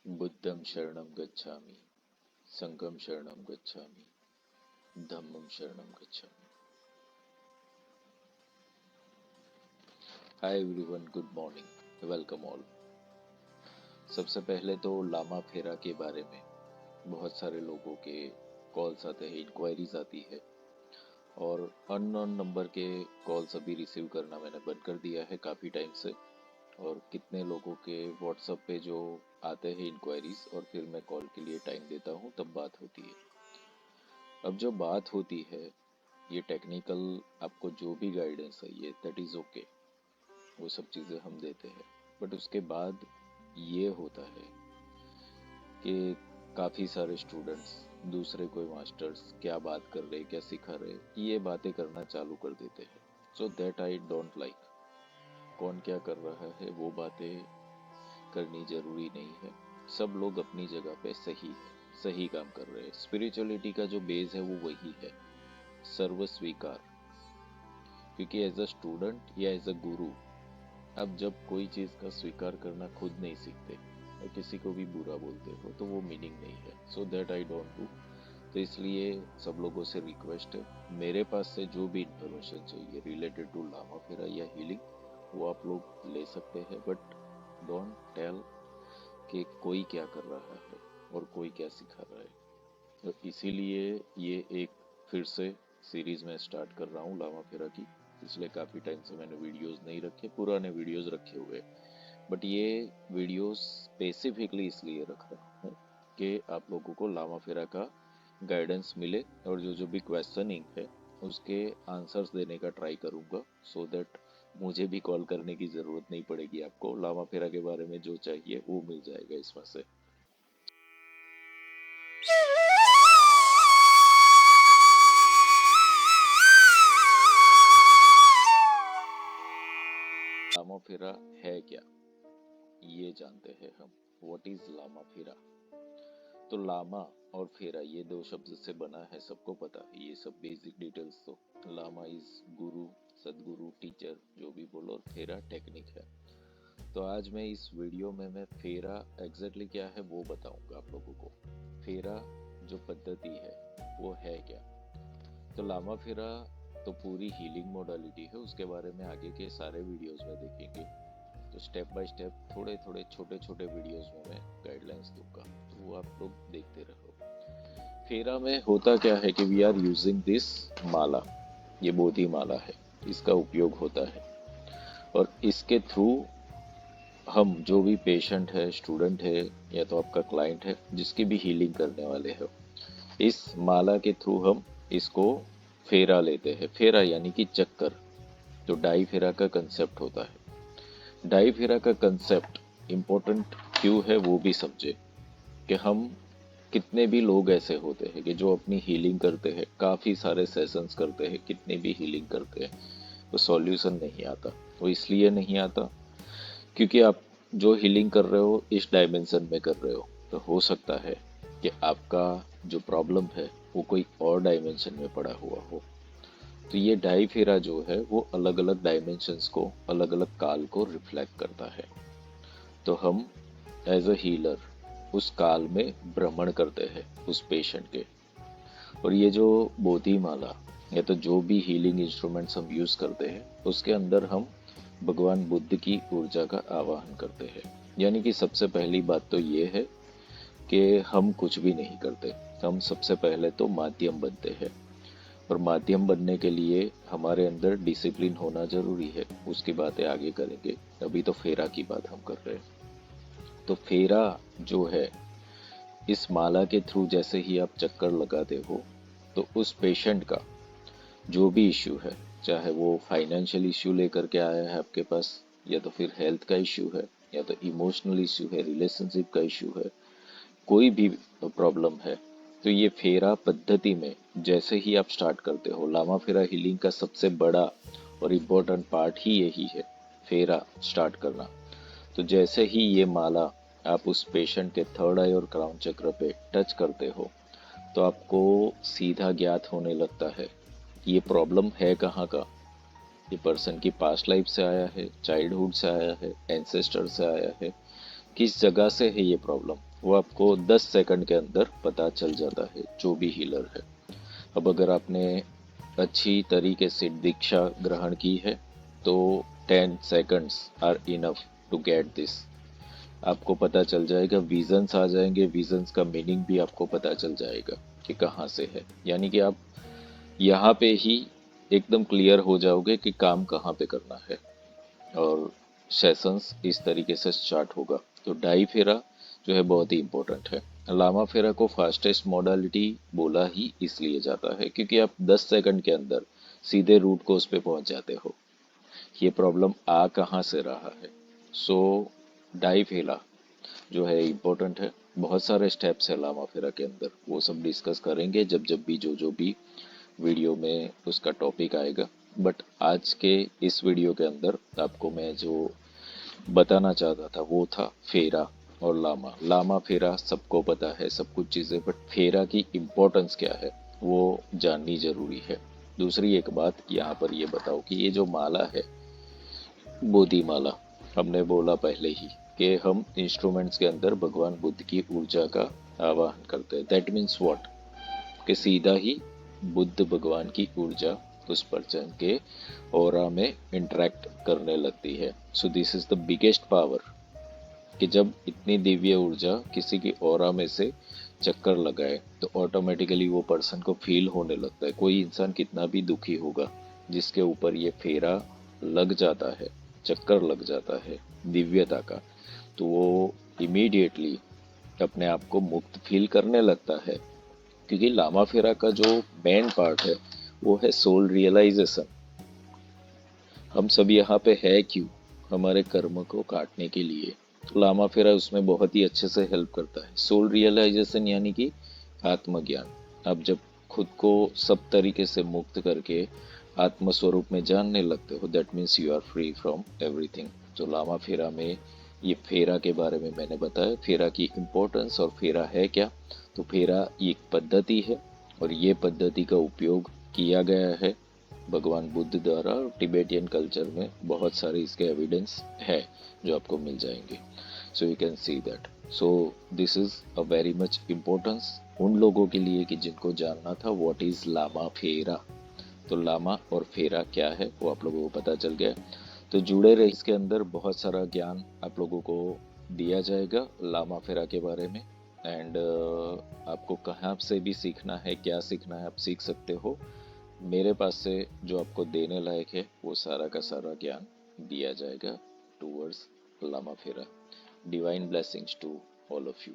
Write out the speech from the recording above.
बुद्धं शरणं गच्छामि, संघं शरणं गच्छामि, धम्मं शरणं गच्छामि। Hi everyone, good morning, welcome all. सबसे पहले तो लामा फेरा के बारे में बहुत सारे लोगों के कॉल्स आते हैं, इंक्वायरीज आती है और अननोन नंबर के कॉल्स अभी रिसीव करना मैंने बंद कर दिया है काफ़ी टाइम से। और कितने लोगों के व्हाट्सएप पे जो आते हैं इंक्वायरीज और फिर मैं कॉल के लिए टाइम देता हूँ तब बात होती है। अब जो बात होती है ये टेक्निकल, आपको जो भी गाइडेंस है ये दैट इज़ ओके, वो सब चीज़ें हम देते हैं। बट उसके बाद ये होता है कि काफ़ी सारे स्टूडेंट्स दूसरे कोई मास्टर्स क्या बात कर रहे, क्या सिखा रहे, ये बातें करना चालू कर देते हैं। So that I don't like. कौन क्या कर रहा है वो बातें करनी जरूरी नहीं है। सब लोग अपनी जगह पे सही है, सही काम कर रहे हैं। स्पिरिचुअलिटी का जो बेस है वो वही है, सर्व स्वीकार। क्योंकि एज अ स्टूडेंट या एज अ गुरु आप जब कोई चीज़ का स्वीकार करना खुद नहीं सीखते और किसी को भी बुरा बोलते हो तो वो मीनिंग नहीं है। So that I don't do. तो इसलिए सब लोगों से रिक्वेस्ट है, मेरे पास से जो भी इंफॉर्मेशन चाहिए रिलेटेड टू लामा फेरा या हीलिंग वो आप लोग ले सकते हैं, बट डोंट टेल कि कोई क्या कर रहा है और कोई क्या सिखा रहा है। तो इसीलिए ये एक फिर से सीरीज में स्टार्ट कर रहा हूँ लामा फेरा की। पिछले काफ़ी टाइम से मैंने वीडियोस नहीं रखे, पुराने वीडियोस रखे हुए, बट ये वीडियोस स्पेसिफिकली इसलिए रख रहा हूँ कि आप लोगों को लामा फेरा का गाइडेंस मिले और जो जो भी क्वेश्चनिंग है उसके आंसर्स देने का ट्राई करूँगा, सो दैट मुझे भी कॉल करने की ज़रूरत नहीं पड़ेगी। आपको लामा फेरा के बारे में जो चाहिए वो मिल जाएगा इसमें से। लामा फेरा है क्या, ये जानते हैं हम। व्हाट इज लामा फेरा? तो लामा और फेरा ये दो शब्द से बना है, सबको पता है ये सब बेसिक डिटेल्स। तो लामा इज गुरु, सदगुरु, टीचर, जो भी बोलो, और फेरा टेक्निक है। तो आज मैं इस वीडियो में मैं फेरा एग्जैक्टली क्या है वो बताऊंगा आप लोगों को। फेरा जो पद्धति है वो है क्या। तो लामा फेरा तो पूरी हीलिंग मोडालिटी है, उसके बारे में आगे के सारे वीडियोस में देखेंगे। तो स्टेप बाय स्टेप थोड़े थोड़े छोटे छोटे वीडियोस में मैं गाइडलाइंस दूंगा, तो वो आप लोग देखते रहो। फेरा में होता क्या है कि वी आर यूजिंग दिस माला, ये बोधि माला है, इसका उपयोग होता है। और इसके थ्रू हम जो भी पेशेंट है, स्टूडेंट है या तो आपका क्लाइंट है, जिसकी भी हीलिंग करने वाले हो, इस माला के थ्रू हम इसको फेरा लेते हैं। फेरा यानी कि चक्कर। तो डाई फेरा का कंसेप्ट होता है। डाई फेरा का कंसेप्ट इम्पोर्टेंट क्यों है वो भी समझे कि हम कितने भी लोग ऐसे होते हैं कि जो अपनी हीलिंग करते हैं, काफ़ी सारे सेशंस करते हैं, कितने भी हीलिंग करते हैं, तो सॉल्यूशन नहीं आता। वो इसलिए नहीं आता क्योंकि आप जो हीलिंग कर रहे हो इस डायमेंशन में कर रहे हो। तो हो सकता है कि आपका जो प्रॉब्लम है वो कोई और डायमेंशन में पड़ा हुआ हो। तो ये डाई फेरा जो है वो अलग अलग डायमेंशंस को, अलग अलग काल को रिफ्लेक्ट करता है। तो हम एज अ हीलर उस काल में भ्रमण करते हैं उस पेशेंट के। और ये जो बोधि माला या तो जो भी हीलिंग इंस्ट्रूमेंट्स हम यूज करते हैं उसके अंदर हम भगवान बुद्ध की ऊर्जा का आवाहन करते हैं। यानी कि सबसे पहली बात तो ये है कि हम कुछ भी नहीं करते, हम सबसे पहले तो माध्यम बनते हैं। और माध्यम बनने के लिए हमारे अंदर डिसिप्लिन होना जरूरी है, उसकी बातें आगे करेंगे। अभी तो फेरा की बात हम कर रहे हैं। तो फेरा जो है, इस माला के थ्रू जैसे ही आप चक्कर लगाते हो तो उस पेशेंट का जो भी इश्यू है, चाहे वो फाइनेंशियल इश्यू लेकर के आया है आपके पास, या तो फिर हेल्थ का इश्यू है, या तो इमोशनल इश्यू है, रिलेशनशिप का इश्यू है, कोई भी प्रॉब्लम है, तो ये फेरा पद्धति में जैसे ही आप स्टार्ट करते हो, लामा फेरा हीलिंग का सबसे बड़ा और इम्पोर्टेंट पार्ट ही यही है, फेरा स्टार्ट करना। तो जैसे ही ये माला आप उस पेशेंट के थर्ड आई और क्राउन चक्र पे टच करते हो तो आपको सीधा ज्ञात होने लगता है ये प्रॉब्लम है कहाँ का। ये पर्सन की पास्ट लाइफ से आया है, चाइल्डहुड से आया है, एंसेस्टर से आया है, किस जगह से है ये प्रॉब्लम। वो आपको 10 सेकंड के अंदर पता चल जाता है, जो भी हीलर है। अब अगर आपने अच्छी तरीके से दीक्षा ग्रहण की है तो 10 seconds are enough to get this. आपको पता चल जाएगा, विजन्स आ जाएंगे, विजन्स का मीनिंग भी आपको पता चल जाएगा कि कहाँ से है। यानी कि आप यहाँ पे ही एकदम क्लियर हो जाओगे कि काम कहाँ पे करना है, और सेशंस इस तरीके से स्टार्ट होगा। तो डाई फेरा जो है बहुत ही इंपॉर्टेंट है। लामा फेरा को फास्टेस्ट मॉडलिटी बोला ही इसलिए जाता है क्योंकि आप 10 सेकंड के अंदर सीधे रूट कोर्स पे पहुंच जाते हो। ये प्रॉब्लम आ कहाँ से रहा है। सो डाई फेरा जो है इम्पोर्टेंट है। बहुत सारे स्टेप्स है लामा फेरा के अंदर, वो सब डिस्कस करेंगे जब जब भी जो जो भी वीडियो में उसका टॉपिक आएगा। बट आज के इस वीडियो के अंदर आपको मैं जो बताना चाहता था वो था फेरा और लामा। लामा फेरा सबको पता है सब कुछ चीज़ें, बट फेरा की इम्पोर्टेंस क्या है वो जाननी जरूरी है। दूसरी एक बात यहाँ पर ये बताओ कि ये जो माला है बोधि माला, हमने बोला पहले ही कि हम इंस्ट्रूमेंट्स के अंदर भगवान बुद्ध की ऊर्जा का आवाहन करते हैं। दैट मीन्स व्हाट, कि सीधा ही बुद्ध भगवान की ऊर्जा उस पर्सन के ऑरा में इंटरेक्ट करने लगती है। So this is the biggest power, कि जब इतनी दिव्य ऊर्जा किसी की ऑरा में से चक्कर लगाए तो ऑटोमेटिकली वो पर्सन को फील होने लगता है। कोई इंसान कितना भी दुखी होगा, जिसके ऊपर ये फेरा लग जाता है, चक्कर लग जाता है दिव्यता का, तो वो इमीडिएटली अपने आप को मुक्त फील करने लगता है। क्योंकि लामा फेरा का जो मेन पार्ट है वो है सोल रियलाइजेशन। हम सब यहाँ पे है क्यों, हमारे कर्म को काटने के लिए। तो लामा फेरा उसमें बहुत ही अच्छे से हेल्प करता है। सोल रियलाइजेशन यानी कि आत्मज्ञान। आप जब खुद को सब तरीके से मुक्त करके आत्म स्वरूप में जानने लगते हो, that means you are free from everything. तो लामा फेरा में ये फेरा के बारे में मैंने बताया, फेरा की इम्पोर्टेंस और फेरा है क्या। तो फेरा एक पद्धति है और ये पद्धति का उपयोग किया गया है भगवान बुद्ध द्वारा। टिबेटियन कल्चर में बहुत सारे इसके एविडेंस है जो आपको मिल जाएंगे। So you can see that. So this is a very much importance उन लोगों के लिए कि जिनको जानना था व्हाट इज लामा फेरा। तो लामा और फेरा क्या है वो आप लोगों को पता चल गया। तो जुड़े रहे, इसके अंदर बहुत सारा ज्ञान आप लोगों को दिया जाएगा लामा फेरा के बारे में। एंड आपको कहाँ से भी सीखना है, क्या सीखना है, आप सीख सकते हो। मेरे पास से जो आपको देने लायक है वो सारा का सारा ज्ञान दिया जाएगा towards Lama Fera. Divine blessings to all of you.